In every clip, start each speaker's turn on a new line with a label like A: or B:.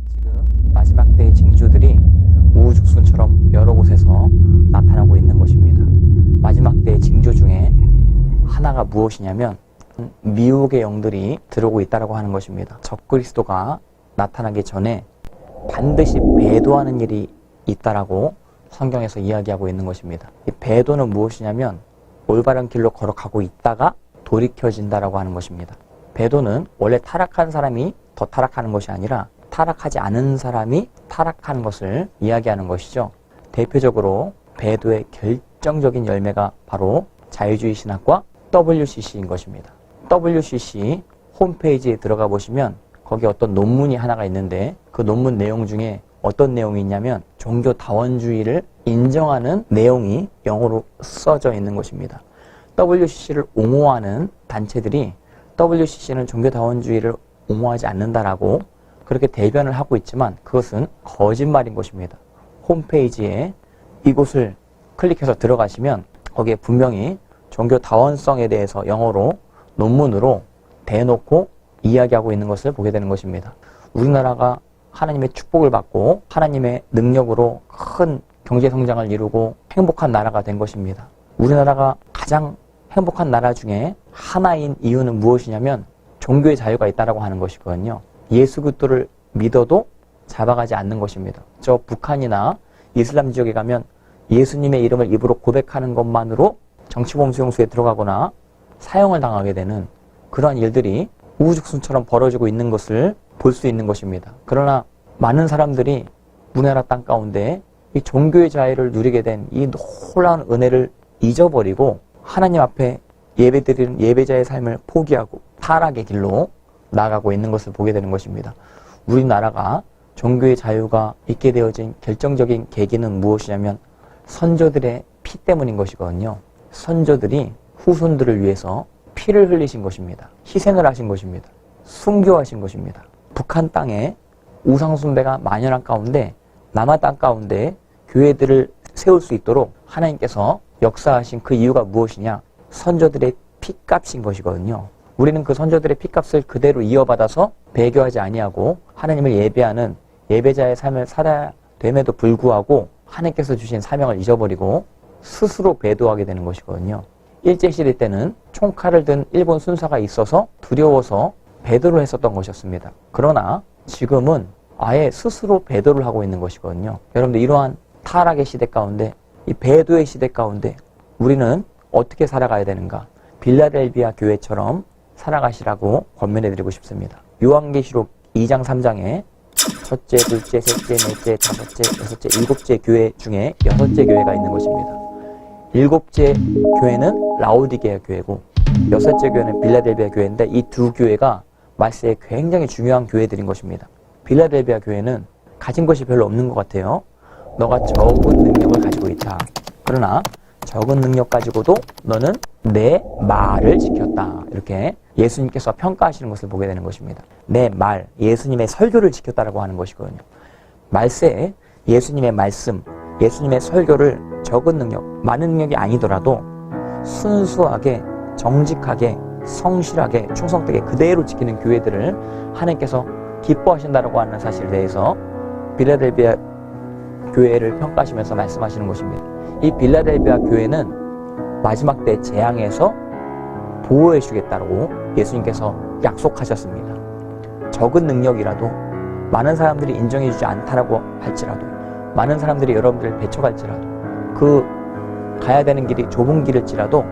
A: 지금 마지막 때의 징조들이 우후죽순처럼 여러 곳에서 나타나고 있는 것입니다. 마지막 때의 징조 중에 하나가 무엇이냐면 미혹의 영들이 들어오고 있다고 하는 것입니다. 적그리스도가 나타나기 전에 반드시 배도하는 일이 있다라고 성경에서 이야기하고 있는 것입니다. 이 배도는 무엇이냐면 올바른 길로 걸어가고 있다가 돌이켜진다라고 하는 것입니다. 배도는 원래 타락한 사람이 더 타락하는 것이 아니라 타락하지 않은 사람이 타락하는 것을 이야기하는 것이죠. 대표적으로 배도의 결정적인 열매가 바로 자유주의 신학과 WCC인 것입니다. WCC 홈페이지에 들어가 보시면 거기 어떤 논문이 하나가 있는데 그 논문 내용 중에 어떤 내용이 있냐면 종교다원주의를 인정하는 내용이 영어로 써져 있는 것입니다. WCC를 옹호하는 단체들이 WCC는 종교다원주의를 옹호하지 않는다라고 그렇게 대변을 하고 있지만 그것은 거짓말인 것입니다. 홈페이지에 이곳을 클릭해서 들어가시면 거기에 분명히 종교다원성에 대해서 영어로 논문으로 대놓고 이야기하고 있는 것을 보게 되는 것입니다. 우리나라가 하나님의 축복을 받고 하나님의 능력으로 큰 경제성장을 이루고 행복한 나라가 된 것입니다. 우리나라가 가장 행복한 나라 중에 하나인 이유는 무엇이냐면 종교의 자유가 있다고 하는 것이거든요. 예수 그리스도를 믿어도 잡아가지 않는 것입니다. 저 북한이나 이슬람 지역에 가면 예수님의 이름을 입으로 고백하는 것만으로 정치범수용소에 들어가거나 사형을 당하게 되는 그러한 일들이 우후죽순처럼 벌어지고 있는 것을 볼 수 있는 것입니다. 그러나 많은 사람들이 우리나라 땅 가운데 이 종교의 자유를 누리게 된 이 놀라운 은혜를 잊어버리고 하나님 앞에 예배드리는 예배자의 삶을 포기하고 타락의 길로 나아가고 있는 것을 보게 되는 것입니다. 우리나라가 종교의 자유가 있게 되어진 결정적인 계기는 무엇이냐면 선조들의 피 때문인 것이거든요. 선조들이 후손들을 위해서 피를 흘리신 것입니다. 희생을 하신 것입니다. 순교하신 것입니다. 북한 땅에 우상숭배가 만연한 가운데 남한 땅 가운데 교회들을 세울 수 있도록 하나님께서 역사하신 그 이유가 무엇이냐? 선조들의 피값인 것이거든요. 우리는 그 선조들의 피값을 그대로 이어받아서 배교하지 아니하고 하나님을 예배하는 예배자의 삶을 살아야 됨에도 불구하고 하나님께서 주신 사명을 잊어버리고 스스로 배도하게 되는 것이거든요. 일제시대 때는 총칼을 든 일본 순사가 있어서 두려워서 배도를 했었던 것이었습니다. 그러나 지금은 아예 스스로 배도를 하고 있는 것이거든요. 여러분들 이러한 타락의 시대 가운데 이 배도의 시대 가운데 우리는 어떻게 살아가야 되는가? 빌라델비아 교회처럼 살아가시라고 권면해드리고 싶습니다. 요한계시록 2장 3장에 첫째, 둘째, 셋째, 넷째, 다섯째, 여섯째, 일곱째 교회 중에 여섯째 교회가 있는 것입니다. 일곱째 교회는 라오디게아 교회고 여섯째 교회는 빌라델비아 교회인데 이 두 교회가 말세에 굉장히 중요한 교회들인 것입니다. 빌라델비아 교회는 가진 것이 별로 없는 것 같아요. 너가 적은 능력을 가지고 있다. 그러나 적은 능력 가지고도 너는 내 말을 지켰다. 이렇게 예수님께서 평가하시는 것을 보게 되는 것입니다. 내 말, 예수님의 설교를 지켰다라고 하는 것이거든요. 말세에 예수님의 말씀, 예수님의 설교를 적은 능력, 많은 능력이 아니더라도 순수하게, 정직하게, 성실하게, 충성되게 그대로 지키는 교회들을 하나님께서 기뻐하신다라고 하는 사실에 대해서 빌라델비아 교회를 평가하시면서 말씀하시는 것입니다. 이 빌라델비아 교회는 마지막 때 재앙에서 보호해 주겠다고 예수님께서 약속하셨습니다. 적은 능력이라도 많은 사람들이 인정해 주지 않다라고 할지라도 많은 사람들이 여러분들을 배척할지라도 그 가야 되는 길이 좁은 길일지라도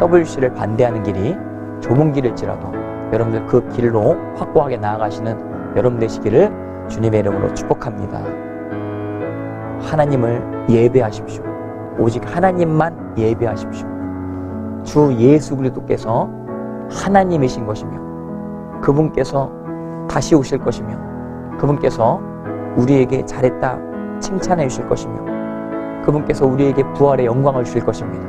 A: WC를 반대하는 길이 좁은 길일지라도 여러분들 그 길로 확고하게 나아가시는 여러분 되시기를 주님의 이름으로 축복합니다. 하나님을 예배하십시오. 오직 하나님만 예배하십시오. 주 예수 그리스도께서 하나님이신 것이며 그분께서 다시 오실 것이며 그분께서 우리에게 잘했다 칭찬해 주실 것이며 그분께서 우리에게 부활의 영광을 주실 것입니다.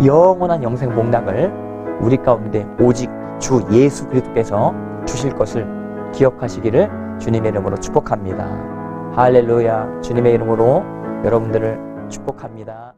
A: 영원한 영생 복락을 우리 가운데 오직 주 예수 그리스도께서 주실 것을 기억하시기를 주님의 이름으로 축복합니다. 할렐루야. 주님의 이름으로 여러분들을 축복합니다.